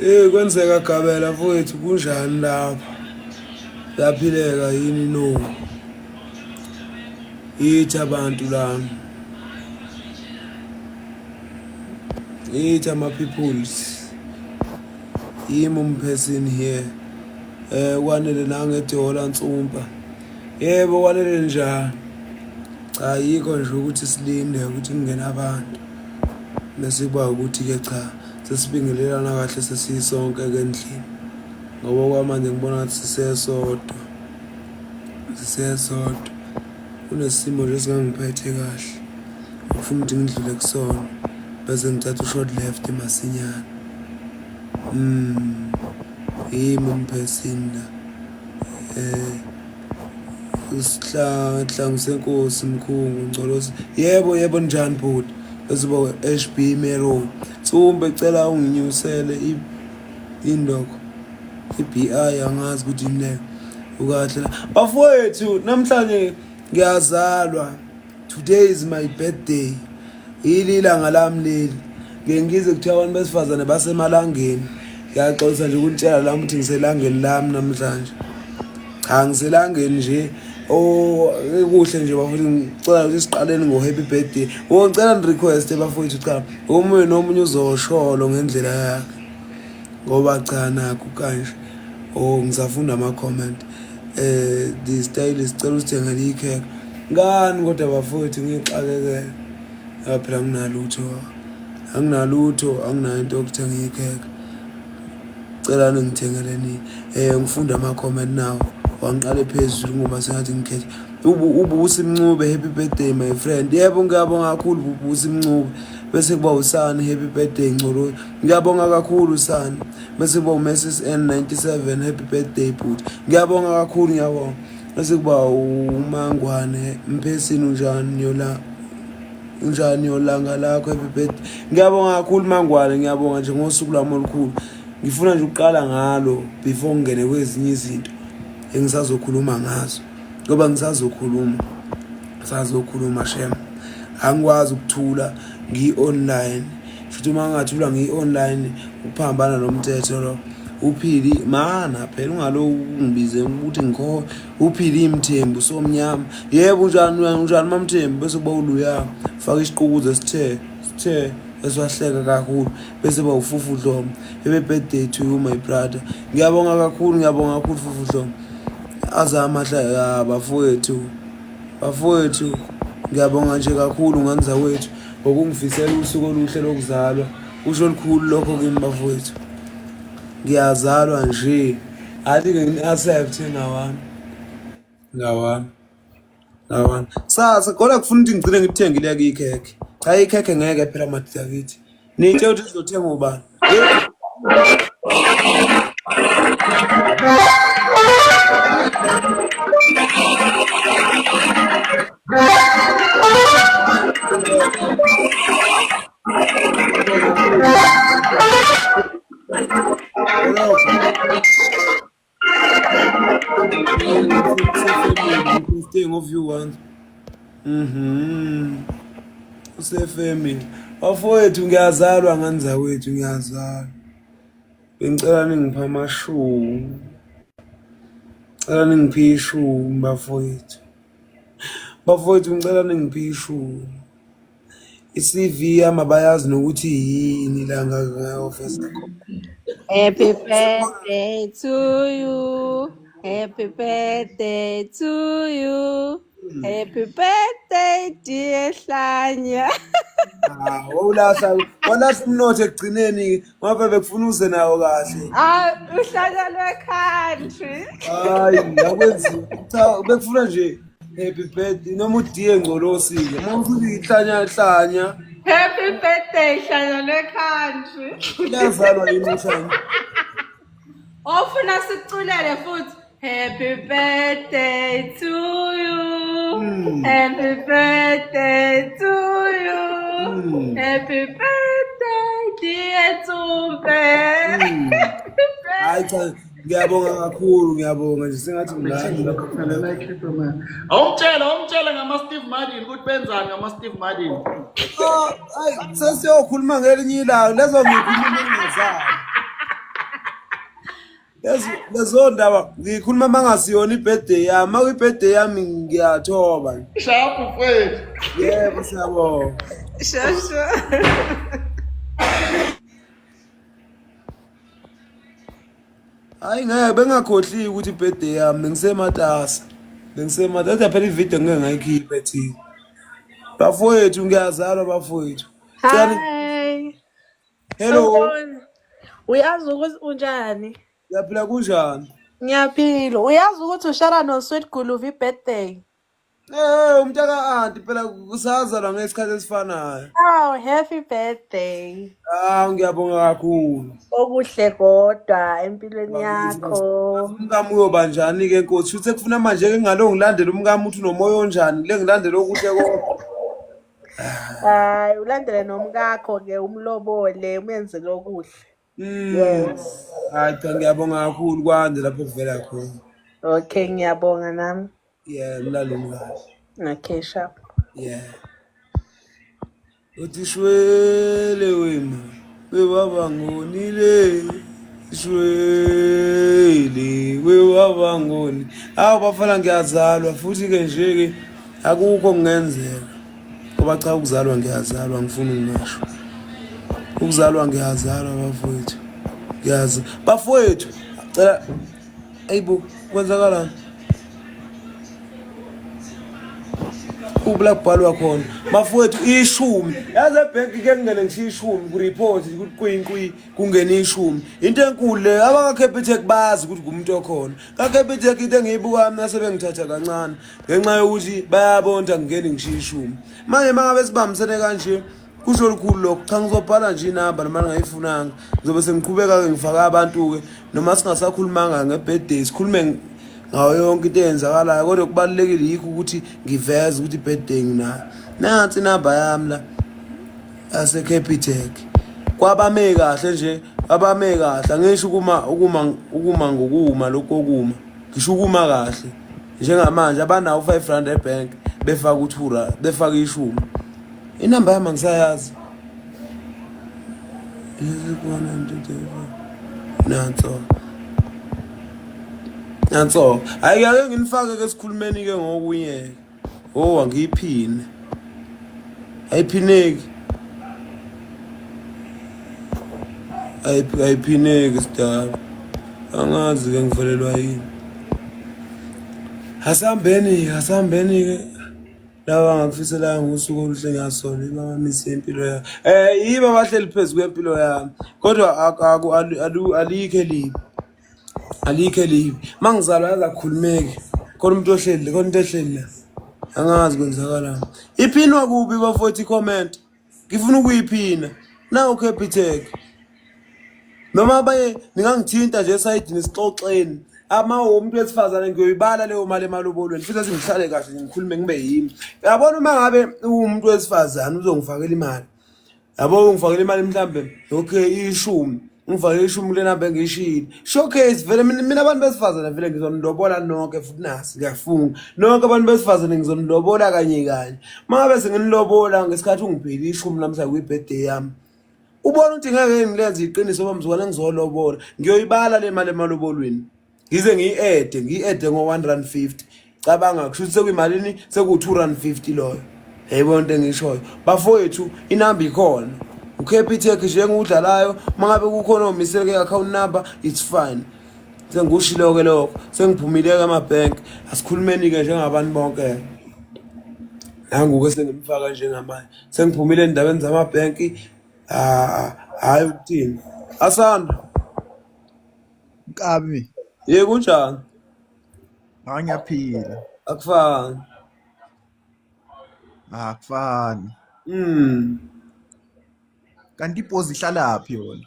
Kwenzeka Gabela mfowethu kunjani lapha? Yaphileka yini no? Yithi abantu lami. Yithi ama-peoples. Yimi umphesini here. Kwanele nangedola nsumpa. Yebo kwanele njani? Cha yikho nje ukuthi silinde ukuthi kungena abantu. Bese kuba ukuthi ke cha sesibingelelana kahle sesisonke endlini. Ngoba kwamanje ngibona ukuthi sisesodwa. Kunesimo nje singangiphethe kahle. Ngifuna ukuthi ngidlule kusona. Bese ngithatha u-short left masinyane. Yimi umphesini la. Usihlangu senkosi mkhungu ngcolosi. Yebo njani bhuti? Bese ba HB Mero. Tsumbe ecela unginyusele indoko. I-BI angazi ukuthi yini ukahle la. Bafowethu namhlanje ngiyazalwa. Today is my birthday. Ilanga lami leli. Ngize kuthiwa abantu besifazane basemalangeni. Ngiyaxolisa nje ukutshela lami ukuthi ngiselangeni lami namhlanje. Cha ngiselangeni nje. Kuhle nje bafowethu ngicela ukuthi siqaleni ngo-happy birthday. Ngicela ni-request bafowethu cha. Omunye nomunye uzosholo ngendlela yakhe. Ngoba cha nakho kanje. Ngisafunda ama-comment. The style isicela usithengele ikhekhe. Ngani kodwa bafowethu ngixakekele. Phela anginalutho, anginayo into yokuthenga ikhekhe. Cela ningithengeleni. Ngifunda ama-comment nawo. Wangiqale phezulu ngoba sengathi ngikhethe. Ububusi Mncube happy birthday my friend. Yebo ngiyabonga kakhulu ububusi Mncube. Bese kuba usani happy birthday Ngcolo. Ngiyabonga kakhulu usani. Bese kuba uMrs N97 happy birthday bhuti. Ngiyabonga kakhulu ngiyabonga. Bese kuba uMangwane mphesini unjani yolanga lakho happy birthday. Ngiyabonga kakhulu Mangwane ngiyabonga nje ngosuku lwami olukhulu. Ngifuna nje ukuqala ngalo before ngene kwezinye izinto engisazokhuluma ngazo. Ngoba ngisazokhuluma shem. Angikwazi ukuthula ngi-online. Futhi uma ngingathula ngi-online ukuphambana nomthetho lo. Uphili mana phela ungalo ungibize ukuthi ngikho uphili imthembu somnyama. Yebo unjani mamthembu bese kuba uluya faka isiqukuze sithe eswahleka kakhulu bese ba ufufu Dlomo. Happy birthday to you my brother. Ngiyabonga kakhulu fufu Dlomo. Azamahla bafowethu ngiyabonga nje kakhulu nganza wethu ngokungifisela usuku oluhle lokuzalwa. Usho olukhulu lokho kimi bafowethu. Ngiyazalwa nje athi ngini-accept ngawami. Sasa kodwa kufuna ukuthi ngigcine ngithengile ke ikhekhe. Cha ikhekhe ngeke phela madidakithi. Nithe ukuthi sizothenga ubani? Of you want. Usefamily. Bafowethu ngiyazalwa nganza wethu ngiyazalwa. Bengicela ningipha amashumi. Cela ningiphe ishumi bafowethu. Bafowethu ngicela ningiphe ishumi. I-CV yami bayazi nokuthi yini la ngayo-office. Happy birthday to you. Happy birthday to you. Happy birthday dear Hlanya. Walahla umnotho ekugcineni ngoba bekufuna uze nawo kahle. Uhlanya lwe-country. Hayi yakwenziwa. Cha bekufuna nje happy birthday noma udiye Ngcolosile. Mawuthi ihlanya. Happy birthday Hlanya lwe-country. Uyazalwa yini Hlanya? Ofuna sikuculele futhi. Happy birthday to you. Happy birthday to you. Happy birthday dear Tsumbe. Hayi cha ngiyabonga kakhulu ngiyabonga nje sengathi ngilani lapho kuphela. Awumtshela ngama-Steve Martin ukuthi benzani ngama-Steve Martin. Hayi sesiyokhuluma ngelinye ilanga lezo ngikhuluma engazayo. lezo ndaba ngikhuluma mangasiyona ibirthday yami. Uma ibirthday yami ngiyathoba. Sharp mfethu. Yebo siyabonga. Shasha. Hayi ngeke bengakhohli ukuthi ibirthday yami bengisematasa. Bengisematasa phela ivideo ngeke ngayikhipha ethi. Bafowethu ngiyazalwa bafowethu. Cela Hi. hello. Sawubona. Uyazi ukuthi unjani? Yaphila kunjani? Ngiyaphila. Uyazi ukuthi ushara noSweet Guluva birthday? Umntaka aunty phela kusazalwa ngesikhathi esifanayo. Oh, happy birthday. Ngiyabonga kakhulu. Okuhle kodwa empilweni yakho. Umkami uyoba njani ke Nkosi? Futhi sekufuna manje ke ngalo ngilandele umkami uthi unomoya onjani? Le ngilandele okuhle kodwa. Hayi, ulandele nomkakho ke umlobole umenze lokuhle. Yes. Hayi cha ngiyabonga kakhulu kwande lapho kuvela khona. Okay, ngiyabonga nami. Yeah, mlaleli kahle. Okay, sharp. Yeah. Uthi shwele wema. Webaba ngonile. Shwele webaba ngoni. Bafana ngiyazalwa futhi ke nje ke akukho kungenzeka. Ngoba cha ukuzalwa ngiyazalwa ngifuna ungasho. Ukuzalwa ngiyazalwa bafowethu. Ngiyazi. Bafowethu, cela ayibo kwenzakalani? Kubla kubhalwa khona. Bafowethu 10. Yazi ebank ke kungene ngisho 10 ku report ukuthi kuyinqwi kungena 10. Into enkulu le abakaCapitec bazi ukuthi kumuntu okhona. KaCapitec into engiyibuka mina sebengithatha kancane ngenxa yokuthi bayabonda ngene ngisho 10. Manje mangabe sibambisene kanje kusho olukhulu lokho cha ngizobhala nje inamba noma ngingayifunanga ngizobe sengiqhubeka ke ngifaka abantu ke noma singasakhulumanga ngebirthday sikhulume ngayo yonke into eyenzakalayo kodwa kubalekile yikho ukuthi ngiveze ukuthi birthday nginayo. Nansi inamba yami la yaseCapitec. Kwabame kahle nje, abame kahle ngisho ukuma ngokuma lokho okuma. Ngisho ukuma kahle. Njengamanje abanawo 5 rand ebank befaka uthura befaka 10. Inamba yami ngisayazi. Nanso. Ayike nginifake ke sikhulumeni ke ngokunye. Angiyiphine. Ayiphineki. Ayiphineki sidala. Angazi ke ngivelelwa yini. Asambeni ke. Lawa ngakufisela ngosuku oluhle ngasona imamisa impilo yami. Yiba bahleli phezulu kwempilo yami. Kodwa alikhe libi. Alikhe libi. Mangizalwa yazakhulumeki. Khona umuntu ohleli, khona into ehleli la. Angazi kwenzakalani. Iphinwa kubi bafowethu comment. Ngifuna ukuyiphina. Nawu Capitec. Noma baye ningangithinta nje esayidini sixoxeni. Umuntu wesifazane ngiyoyibala leyo mali emalobolweni futhi sengihlale kahle ngikhulume ngibe yimi. Yabona uma ngabe umuntu wesifazane uzongifakela imali. Yabo ungifakela imali mhlambe okay 10. Ngifakele 10 lena bengishilo. Showcase vele mina abantu besifazane vele ngizonilobola nonke futhi nasi ngiyafunga. Nonke abantu besifazane ngizonilobola kanye. Mangabe senginilobola ngesikhathi ungipheli 10 namhla kuyibirthday yami. Ubona ukuthi ngeke ngilenze iqiniso bamzukwana ngizolobola. Ngiyoyibala le mali emalobolweni. Ngize ngiyi-add ngo-R1.50. Cabanga kusho ukuthi sekuyimalini seku-R2.50 loyo. Yayibona into engishoyo. Bafowethu inamba ikhona. uCapitec njengudlalayo mangabe kukhona omisele ke account number it's fine. Sengushilo ke lokho. Sengiphumile ke amabank. Asikhulumeni ke njengabantu bonke. Nangu ke sengimfaka njengamanje. Sengiphumile endabeni zamabank. Hayi ukuthini. Asanda. Kabi. Kunjani? Ngiyaphila. Akufani. Akufani. Kanti ipozi ihlalaphi yona?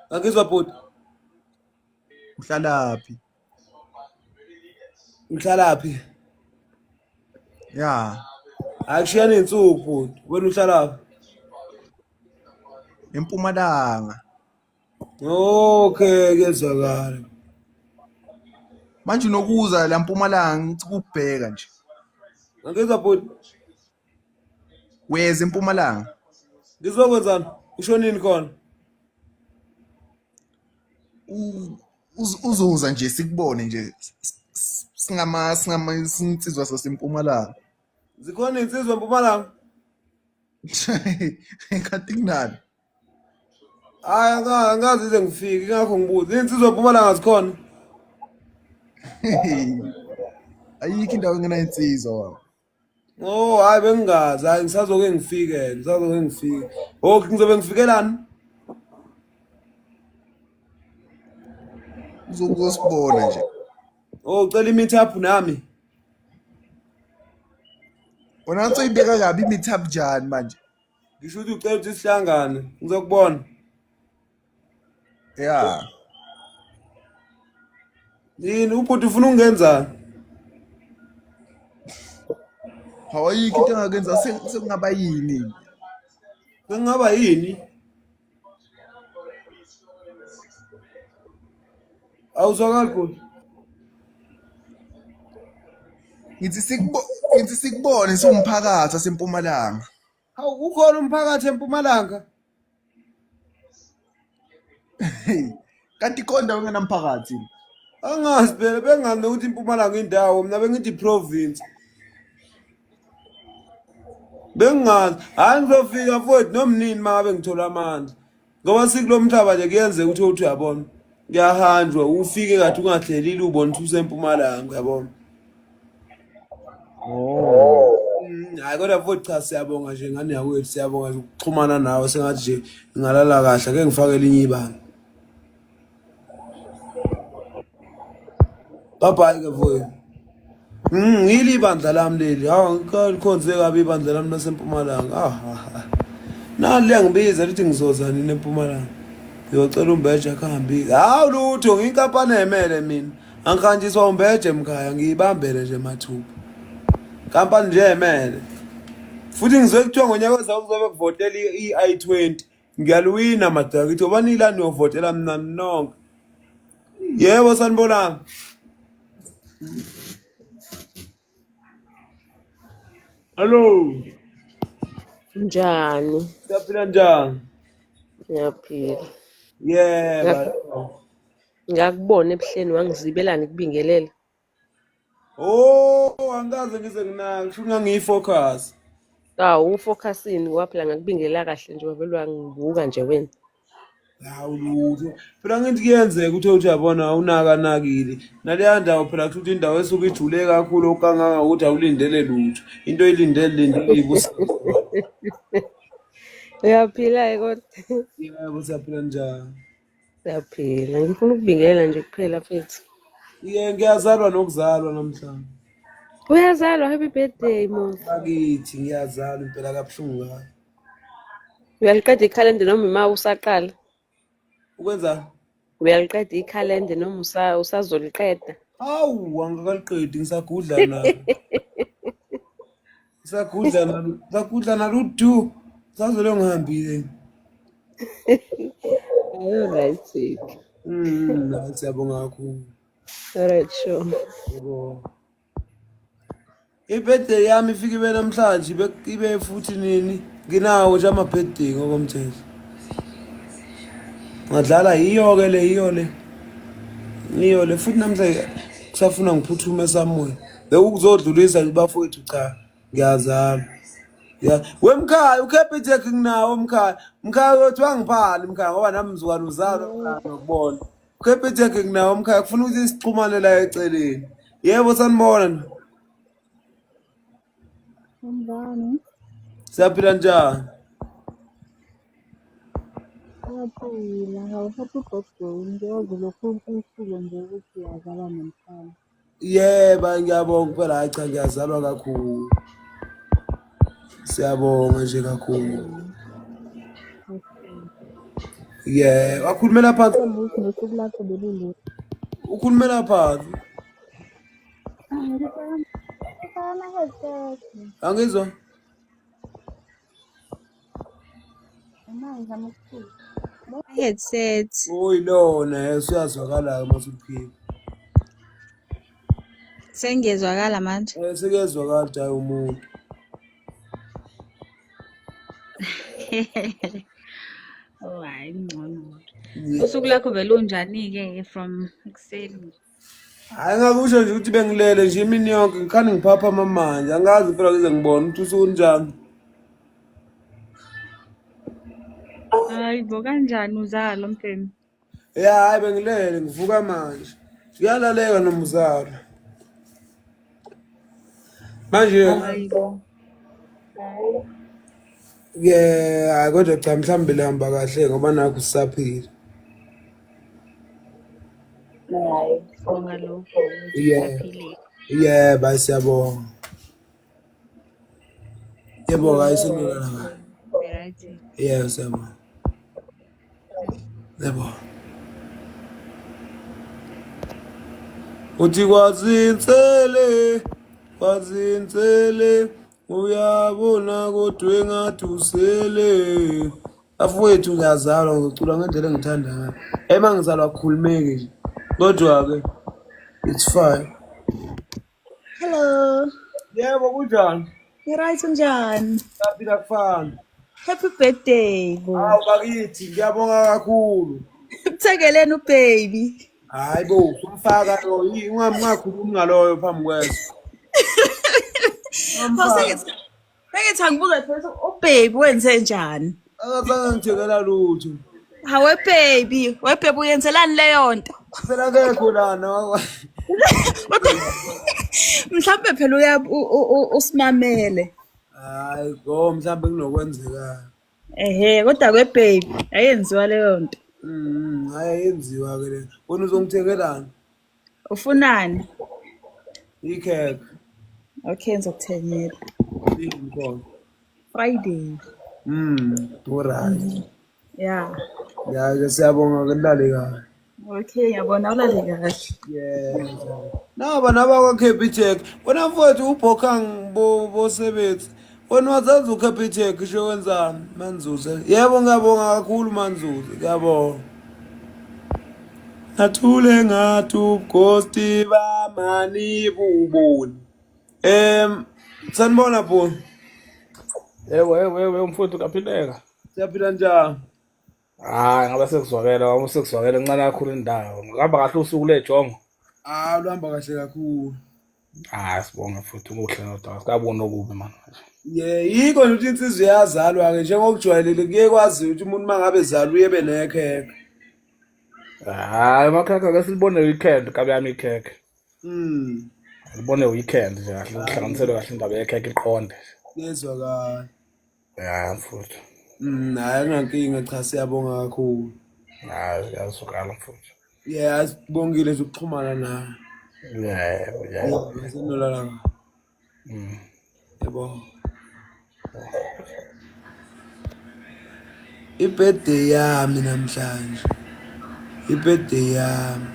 Angizwa bhuti. Uhlalaphi? Uhlalaphi? Ya. Akushiyane insuku bhuti. Wena uhlalaphi? eMpumalanga. Okay, kuyezwakala. Manje unokuza la eMpumalanga ngithi ukubheka nje. Angizwa bhuti. Weza eMpumalanga. Ngizokwenzani? Usho nini khona? Uzuza nje sikubone nje sinsizwa sasempumalanga. Zikhona insizwa eMpumalanga? Kanti kunani? Hayi angazi ize ngifike ingakho ngibuza. Insizwa eMpumalanga zikhona? Ayikho indawo engenayinsizwa wami. Oh hayi bengingazi. Hayi ngisazoke ngifike. Okay ngizobe ngifikelani? Uzosibona nje. Oh ucela i-meet up nami. Wona utsoyibeka kabi i-meet up njani manje? Ngisho ukuthi ucela ukuthi sihlangane. Ngizokubona. Yeah. Yini ubhuti ufuna ungenzani? Awayikho into engakenza sekungaba yini? Sengingaba yini? Awuzwakali kodwa? Ngithi sikubone siwumphakathi wasempumalanga. Hawu ukhona umphakathi eMpumalanga? Kanti khona indawo engenamphakathi. Angazi phela bengazi nokuthi iMpumalanga indawo mina bengithi province. Bengazi hayi ngizofika futhi nomnini mangabe ngithola amandla. Ngoba sikulomhlaba nje kuyenzeka ukuthi uyabona. Kuyahanjwa ufike kathi ungahlelile ubona ukuthi useMpumalanga uyabona. Oh. Hayi kodwa futhi cha siyabonga nje ngane yakwethu siyabonga ukuxhumana nawe sengathi nje ngalala kahle ake ngifake elinye ibanga. Bye ke mfowethu. Ngili ibandla lami leli. Hawu ngikhoze kabi ibandla lami laseMpumalanga. Nali liyangibiza lithi ngizoza nini eMpumalanga. Ngiyocela umbeje akhambi. Hawu lutho ngiyinkampani emele mina. Angikhanjiswa umbeje emkhaya ngiyibambele nje mathupha. Kampani nje emele. Futhi ngizwe kuthiwa ngonyaka ozayo kuzobe kuvotela i-I20. Ngiyaluwina madakithi ngoba nilani uyovotela mina nonke. Yebo sanibonanga. Hello. Njani? Siyaphila njani? Ngiyaphila. Yebo. Ngakubona ebuhleni wangizibelani kubingelela. Oh, angikaze ngize nginaka, kusho ngangiyifocus. Ufocusini kwaphela ngakubingelela kahle nje wavele wangibuka nje wena. Hawu lutho. Phela ngithi kuyenzeka ukuthi uyabona unakanakile. Naleya ndawo phela kusho ukuthi indawo esuke ijule kakhulu okanganga ukuthi awulindele lutho. Into oyilindele ibusiso. Uyaphila kodwa. Yebo siyaphila njani? Siyaphila. Ngifuna ukubingelela nje kuphela mfethu. Ngiyazalwa nokuzalwa namhlanje. Uyazalwa, happy birthday Mosi. Bakithi ngiyazalwa impela kabuhlungu ngayo. Uyaliqeda ikhalenda noma ima usaqala? Ukwenza? Uyaliqeda ikhalenda noma usazoliqeda? Hawu angakaliqedi ngisagudla na. Ngisagudla naludu. Sazole ngihambile. Ayo right. Siyabonga kakhulu. Alright sure. Yebo. Ibirthday yami ifike ibe namhlanje ibe futhi nini? Nginawo nje ama-birthday ngokomthetho. Ngadlala yiyo ke le. Niyo le futhi namhlanje kusafuna ngiphuthume esamoya. Bekuzodlulisa bafowethu cha. Ngiyazama. Wemkhaya uCapitec nginawo emkhaya. Mkhaya wethu wangiphali emkhaya ngoba nami mzukwana uzalo emkhaya ngokubona. uCapitec nginawo emkhaya kufuna ukuthi sixhumane la eceleni. Yebo sanibona. Mbani? Siyaphila njani? Siyaphila. Happy birthday. Ngiyazi lokhu usuku nje ukuthi uyazalwa namhlanje. Yebo ngiyabonga phela hayi cha ngiyazalwa kakhulu. Siyabonga nje kakhulu. Wakhulumela phansi. Nosuku lakho belulu. Ukhulumela phansi. Ngifana headset. Angizwa? Manje amukhuzi. Headset. Oyilona usuyazwakala masuphila. Sengiyezwakala manje. Sekezwakala hayi umuntu. Oh hayi ngcono. Usuku lakho belunjani-ke from ekuseni? Hayi ngakusho nje ukuthi bengilele nje imini yonke ngikhani ngiphapha amamanje angazi phela kuze ngibone ukuthi usuku njani. Hayibo, kanjani uzalo Mfemi? Ya hayi bengilele ngivuka manje. Kuyalaleka nomzalo. Manje Hayibo. hayi kodwa cha mhlawumbe lihamba kahle ngoba nakho sisaphila. Hayi, sibonga lokho ukuthi Yeah. usaphilile. Yebo siyabonga. Yebo hayi senolala. Right. Yeah siyabonga. Yebo. Uthi kwazinsele uyabona kodwa engathi usele. Afowethu ngiyazalwa ngicula ngendlela engithanda ngayo. Ema ngizalwa kukhulumeki nje. Kodwa ke it's fine. Hello. Yebo kunjani? Right unjani? Saphila kufana. Happy birthday bo. Hawu bakithi ngiyabonga kakhulu. Kuthekeleni ubaby. Hayi bo umfaka lo ungakhulumi ngaloyo phambi kwethu. Bengithi angibuza phela ubaby wenze njani? Akazange ngithekela lutho. Hawe baby, baby uyenzelani leyo nto? Phela kekho lana. Mhlawumbe phela usimamele. Hayi go mhlawumbe kunokwenzeka. Kodwa baby ayenziwa leyo nto. Ayenziwa ke le. Wena uzongithengelana? Ufunani? Ikhekhe. Okay, ngizokuthengela. Inkhona. Friday. Alright. Yeah. Ya ke siyabonga ke lale kahle. Okay, ngiyabona ulale kahle. Yeah. Naba naba Capitec. Wena mfowethu uBhokang bosebenzi. Wena wazazi uCapitec isho wenzani Manzuza? Yebo ngiyabonga kakhulu Manzuza. Ngiyabonga. Nathule ngathi ubughosti bamani bubuni. Sanibona bo. Yebo mfowethu kaphileka. Siyaphila njani? Hayi ngabe sekuzwakela encane kakhulu indawo. Ngihamba kahle usuku lejongo. Luhamba kahle kakhulu. Hayi sibonga futhi ukuhle nodwa. Sikabona okubi manje. Yiko nje ukuthi insizwe iyazalwa ke njengokujwayeleke kuye kwazi ukuthi umuntu mangabe ezalwa uyebe nekhekhe. Hayi makhakha ke silibone weekend kabe yami ikhekhe. Libone weekend nje kahle ukuhlanganiselwe kahle indaba yekhekhe iqonde. Yezwakala. Ya mfowethu. Hayi ngankinga cha siyabonga kakhulu. Hayi yazwakala mfowethu. Yeah sibongile nje ukuxhumana nawe. Yeah. Senolala. Yebo. Ibirthday yami namhlanje. Ibirthday yami.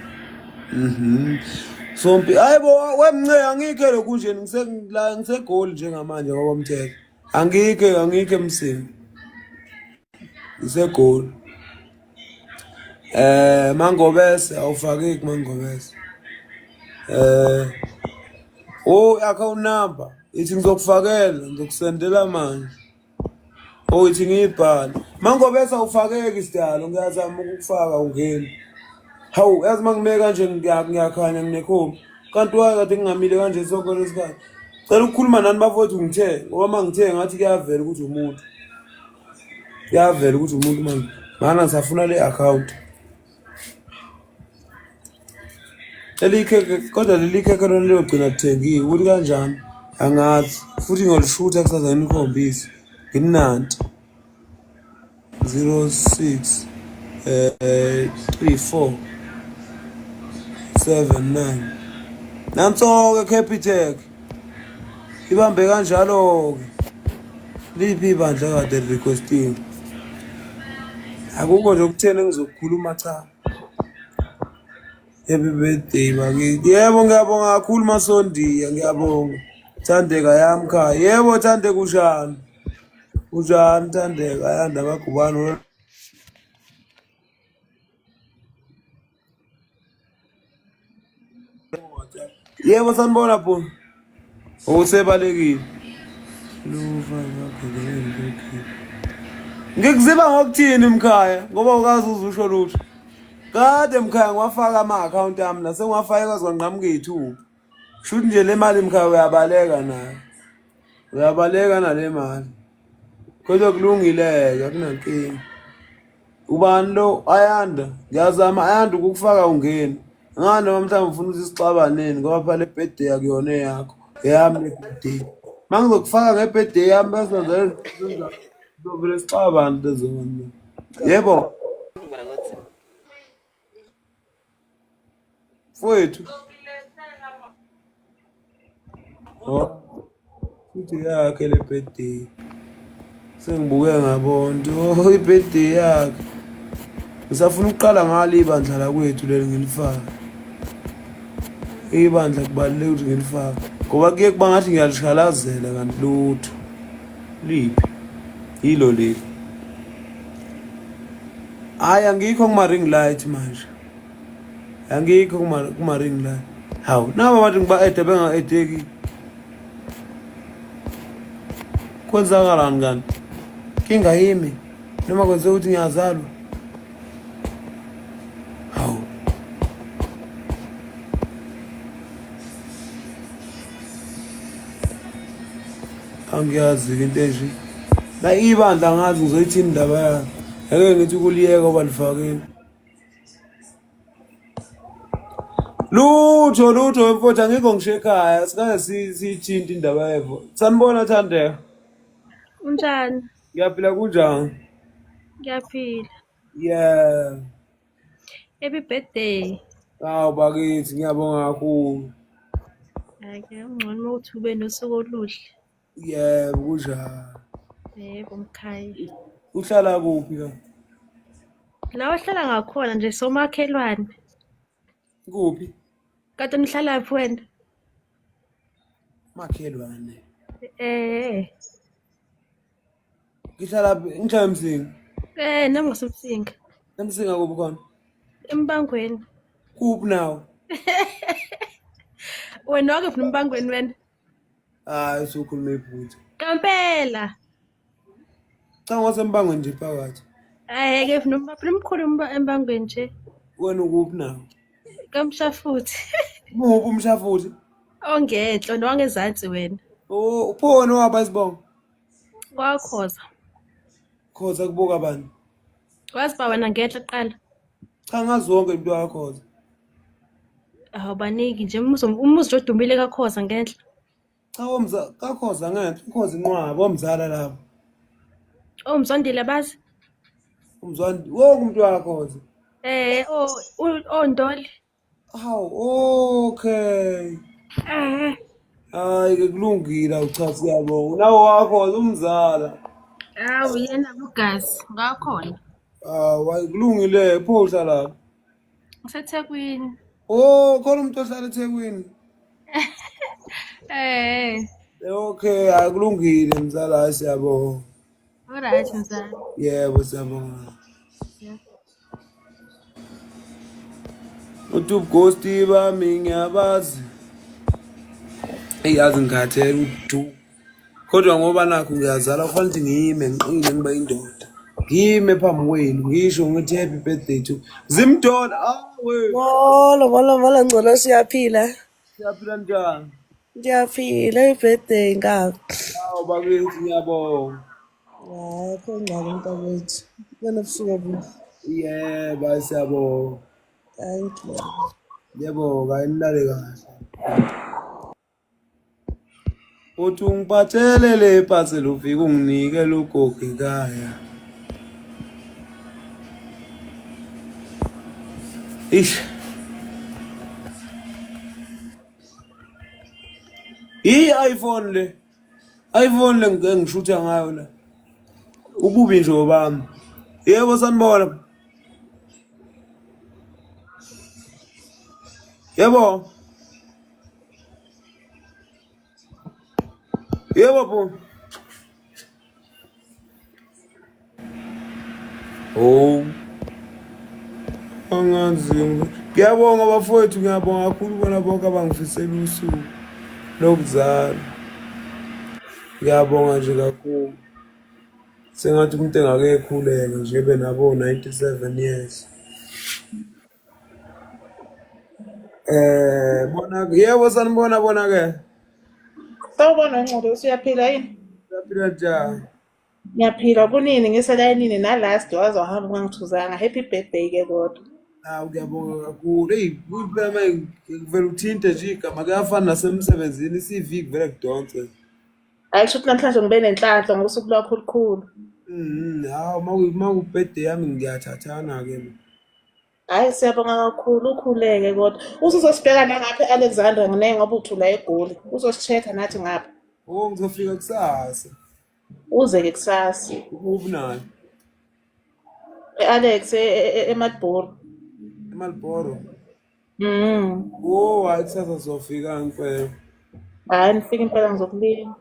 Sompi hayibo wemnce angike lokhu nje ngisegoli njengamanje ngoba umthetho. Angike emsini. Ngisegoli. Mangobese awufakeki mangobese. Account number ithi ngizokufakela ngizokusendela manje. Ithi ngiyibhale. Mangobese awufakeki sidalo ngiyazama ukufaka ungeni. Hawu yazi mangime kanje ngiyakhanya nginekhombi. Kanti wakade ngingamile kanje sonke lesikhathi. Cela ukukhuluma nani bafowethu ngithe ngoba mangithe ngathi kuyavela ukuthi umuntu. Kuyavela ukuthi umuntu manje. Mana ngisafuna le account. Elikheke kodwa lelikheke lona liyogcina kuthengiwe ukuthi kanjani angathi futhi ngolishutha kusaza ngikhombisa nginanti 06 34 79 Nanso ke Capitec ibambe kanjalo ke liphi ibandla kade requesting akukho nje ukuthena ngizokukhuluma cha. Happy birthday bakithi. Yebo ngiyabonga kakhulu Masondiya ngiyabonga. Thandeka yami khaya. Yebo Thandeka kunjani? Kunjani Thandeka yanda bagubani. Yebo sanibona pho. Usebalekile. Luva ngakho ngikuziba ngokuthini mkhaya ngoba ukazi uzusho lutho. Kade mkhaya ngiwafaka ama-akhawunti ami nasengiwafake kwazwanqamuka ey'thupha. Shuthi nje le mali mkhaya uyabaleka nayo. Uyabaleka nale mali. Kodwa kulungile-ke akunankinga. Ubani lo Ayanda? Ngiyazama Ayanda ukukufaka ungeni. Ngani noma mhlawumbe ufuna ukuthi sixabaneni ngoba phela le-birthday akuyona eyakho. Eyami le-birthday. Uma ngizokufaka nge-birthday yami bese sizovele sixabane lezona. Yebo. Mfowethu. Oh. Futhi yakhe le-birthday. Sengibuke ngabona ukuthi i-birthday yakhe. Ngisafuna ukuqala ngalo ibandla lakwethu leli ngilifaka. Ibandla kubalulekile ukuthi ngilifaka ngoba kuye kuba ngathi ngiyalishalazela kanti lutho. Liphi? Yilo leli. Hayi angikho kuma-ring light manje. Angikho kuma-ring light. Hawu, naba bathi ngiba-ede benga-edeki. Kwenzakalani kanti? Inkinga yimi noma kwenzeka ukuthi ngiyazalwa. Hawu. Angiyazi into enje. La ibandla ngazi ngizoyithini indaba yakhe. Ngeke ngithi ukuliyeka obalifakeni. Lutho mfowethu angikho ngisho ekhaya sikaze siyithinta indaba yevo. Sanibona Thandeka. Unjani? Ngiyaphila kunjani? Ngiyaphila. Yeah. Happy birthday. Hawu bakithi ngiyabonga kakhulu. Ake ungcono mawuthi ube nosuku oluhle. Yebo kunjani. Yebo mkhaya. Uhlala kuphi la? La ohlala ngakhona nje somakhelwane. Kuphi? Kade nihlala phi wena? Makhelwane. Ngihlala ngihlala eMsinga. Nami ngasemsinga. eMsinga kuphi khona? Embangweni. Kuphi nawo? Wena wake phi embangweni wena? Hayi usukhuluma iphutha. Kampela. Cha ngosembangweni nje phakathi. Ke phi nomkhulu embangweni nje. Wena ukuphi nawo? Kamshafuthi. Muphi umshafuthi? Ongenhlo nowangezansi wena. Oh uphona wapha isibongo. Kwakhoza. Khoza kubuka bani? Wazi ba wena ngenhla qala. Cha ngazonke into yakhoza. Baningi nje umuzi odumile kakhoza ngenhla. Cha kakhoza ngenhla ukhoza inqwaba omzala lapho. Umzondile bazi? Umzwandi wonke umuntu wakhoza. Ondoli. Hawu okay. Hayi ke kulungile awucha siyabonga. Nawo wakhoza umzala. Yena ugazi ngakhona. Hayi kulungile pho uhlala lapho. NgiseThekwini. Khona umuntu ohlala eThekwini. Okay hayi kulungile mzala hayi siyabonga. Alright mzala. Yebo siyabonga. Uthi ghosti bami ngiyabazi. Eyazi ngikhathela udu. Kodwa ngoba nakho ngiyazala kufanele ukuthi ngiyime ngiqine ngiba indoda. Ngime phambi kwenu ngisho ngithi happy birthday to Zimdoda. We. Molo ngcono siyaphila. Siyaphila njani? Ngiyaphila i-birthday ngapha. Hawu bakithi ngiyabonga. Hayi khona mntakwethu. Wena busuku obuhle. Yebo siyabonga. Thank you. Yebo kayinilale kahle. Uthi ungiphathele le parcel ufike unginike logogo ekhaya. Ish. iPhone le. iPhone le ngishutha ngayo la. Ububi nje obami. Yebo sanibona. Yebo. Yebo bo. Angazi. Ngiyabonga bafowethu ngiyabonga kakhulu bona bonke abangifisela usuku lokuzala. Ngiyabonga nje kakhulu. Sengathi umuntu engake ekhuleka nje benabo 97 years. Bona-ke yebo sanibona bona-ke. Sawubona Ncube, usuyaphila yini? Siyaphila njani? Ngiyaphila, kunini ngiselayinini nalast waze wahamba ungangithuzanga. Happy birthday-ke kodwa. Hawu ngiyabonga kakhulu. Eyi kuyiphela manje kuvele uthinte nje igama kuyafana nasemsebenzini i-CV kuvele kudonse. Hhayi kusho ukuthi namhlanje ngibe nenhlanhla ngosuku lwakho olukhulu. Hawu maku-birthday yami ngiyathathana-ke. Hhayi siyabonga kakhulu, ukhuleke kodwa. Usuzosibheka nangapha e-Alexandra ngine ngoba uthula eGoli. Uzosishekha nathi ngapha. Ngizofika kusasa. Uze-ke kusasa. Ukuphi nayo? E-Alex eMadboro. eMalboro. Mm. Hayi kusasa sizofika ngempela. Hhayi nifike impela ngizokulinda.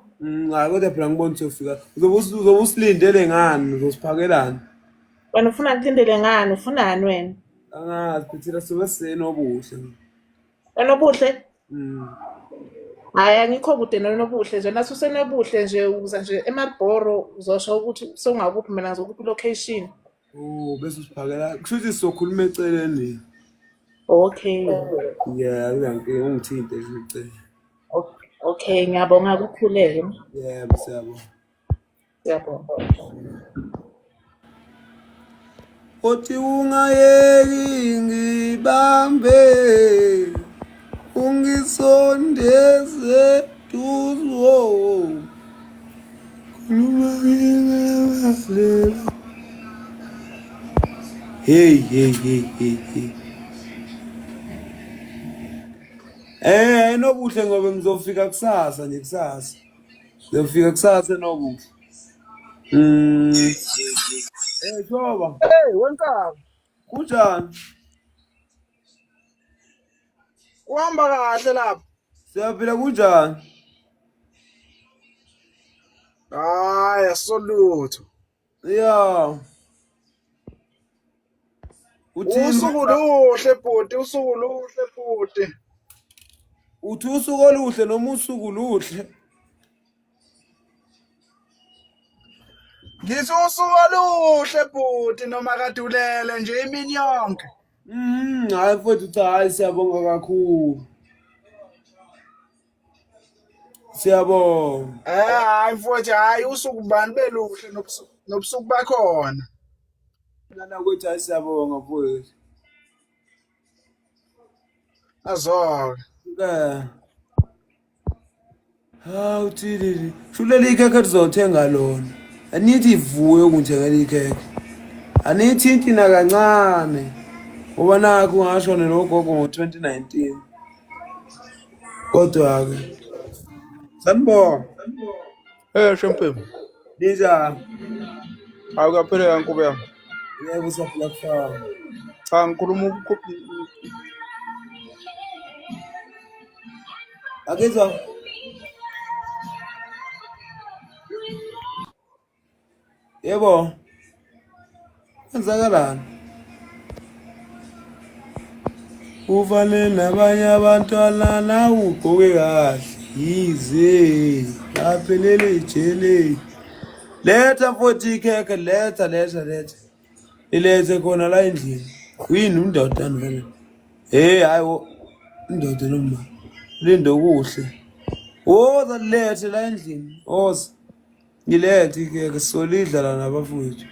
Hayi kodwa phela ngibona siyofika. Uzobe usilindele ngani? Uzosiphakelani? Wena ufuna kulindele ngani? Ufunani wena? Angazi phela sobe sisenobuhle. Wena obuhle? Hhayi angikho kude nobuhle nje nathi usenobuhle nje uza nje eMadboro uzosho ukuthi sewungakuphi mina ngizokuphi i-location. Bese usiphakela. Kusho ukuthi sizokhuluma eceleni. Okay. Yeah, uyankinga ungithinte nje icele. Okay, ngiyabonga kukhuleke. Yebo siyabonga. Siyabonga. Uthi ungayeki ngibambe ungisondeze duzo. Khuluma ngingalalela. Hey. Nobuhle ngoba ngizofika kusasa nje kusasa. Ngizofika kusasa nobuhle. Shoba. Hey wenkaba, Kunjani? uhamba kahle lapha? Siyaphila kunjani? Hayi asolutho. Yeah. Uthini? Usuku luhle bhuti, usuku luhle bhuti. Uthi usuku oluhle noma usuku luhle? Ngithi usuku oluhle bhuti noma kade ulele nje imini yonke. Hayi mfowethu uthi hayi siyabonga kakhulu. Siyabonga. Hayi mfowethu, hayi usuku bani beluhle nobusuku bakhona. Nana kwethu hayi siyabonga mfowethu. Azoke. Uthini? Shuleli ikhekhe sizothenga lona. Anithi ivuwe ukungithengela ikhekhe. Anithinti nakancane. Ngoba nakho ungashone nogogo ngo-2019. Kodwa-ke. Sanibonga. Shempembe. Ninjani? Awukaphela nkube yami. Yebo siyaphila kufana. Cha ngikhuluma Akezwa. Yebo. Kwenzakalani? Uvale nabanye abantwana nawe ugqoke kahle. Yize. Laphelele ijele. Letha mfowethu ikhekhe, letha. Ilethe khona la endlini. Uyini undoda vele? Hayi indoda noma. Lindo kuhle. Woza lethe la endlini. Woza. Ngilethe ikhekhe solidla la nabafowethu.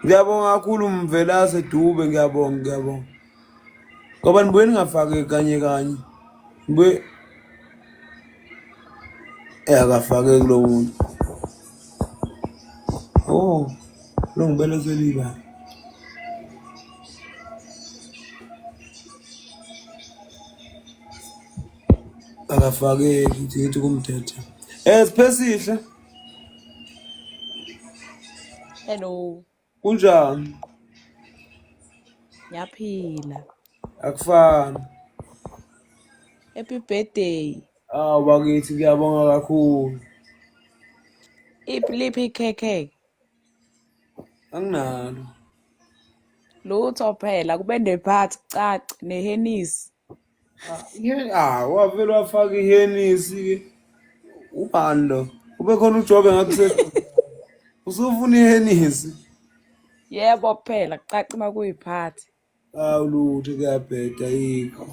Ngiyabonga kakhulu Mvelase Dube, ngiyabonga. Ngoba nibuye ningafake kanye. Nibuye akafake kulo muntu. Lo ngibelezele ibani. Akafake ngithi kumthetho. Siphesihle. Hello. Kunjani? Ngiyaphila. Akufani. Happy birthday. Bakithi ngiyabonga kakhulu. Liphi ikhekhe? Anginalo. Lutho phela kube nephathi caci nehenisi. Wavele wafaka ihenisi. Ubani lo? Ube khona uJobe ngathi usufuna ihenisi. Yebo phela caci makuyiphathi. Lutho kuyabheda yikho.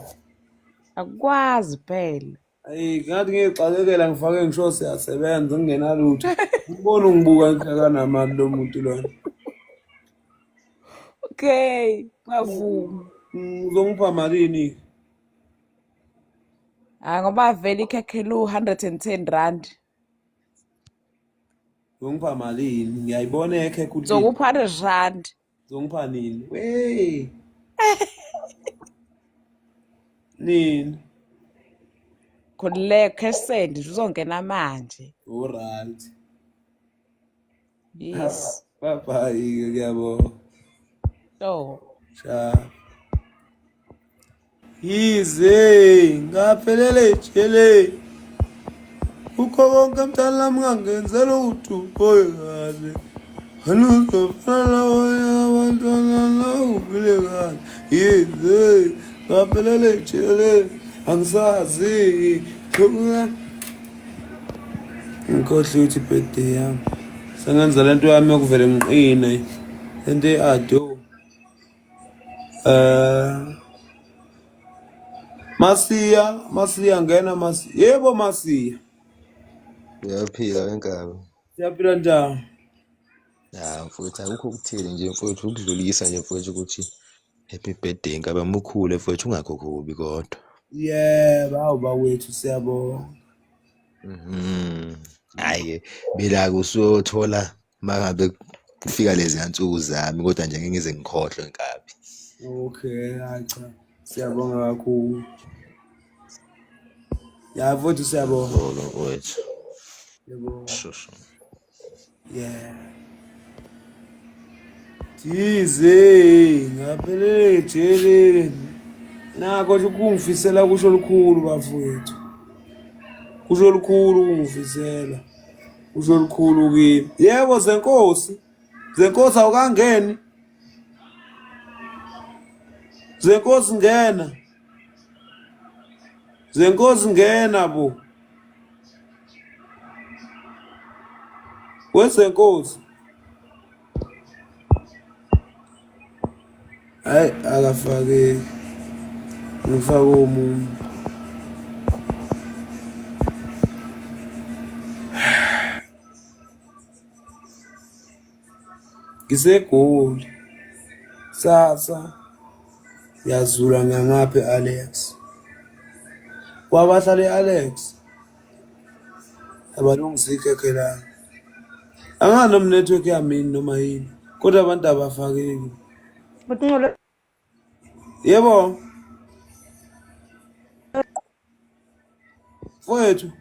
Akwazi phela. Ayi ngathi ngiyixakekela ngifake ngisho siyasebenza ngingenalutho. Ngibona ungibuka ngihleka namali lo muntu lona. Okay, ngavuma. Uzongipha malini? Ngoba vele ikhekhe lu 110 rand. Uzongipha malini? Ngiyayibona ekhekhe ukuthi. Zokupha 100 rand. Uzongipha nini? Wey. Nini? Khonile cash send uzongena manje. Alright. Yes. Bye bye ngiyabona. So. Cha. Yize ngaphelele tshele. Ukho konke mntana mngangenzela uthupoye kahle. Hanuzofana waya abantwana nawubile kahle. Yize ngaphelele tshele. Angisazi. Ngikhohle ukuthi birthday yami. Sengenza lento yami yokuvela ngiqine. Lento eado. Masiya ngena Masiya. Yebo Masiya. Uyaphila wenkabi. Siyaphila njani? Ya mfowethu akukho ukuthini nje mfowethu ukudlulisa nje mfowethu ukuthi happy birthday nkabi mukhule mfowethu ungakhokhubi kodwa. Yebo awubawethu siyabonga. Hayi bila kusothola mangabe kufika lezi nsuku zami kodwa nje ngeke ngize ngikhohlwe nkabi. Okay, hayi cha. Siyabonga kakhulu. Ya mfowethu siyabonga. Lo mfowethu. Yebo. Shushu. Yeah. Tize ngaphelele jele. Nako nje ukungifisela kusho olukhulu bafowethu. Kusho olukhulu ukungifisela. Kusho olukhulu kimi. Yebo zenkosi. Zenkosi awukangeni. Zenkosi ngena. Zenkosi ngena bo. Wesenkosi. Hayi akafake. Ngifaka umuntu. Ngisegoli. Sasa. Yazula ngangaphe Alex. Kwabahlale Alex. Abalungisa ikhekhe la. Angana network yami noma yini. Kodwa abantu abafakeki. Yebo. Mfowethu.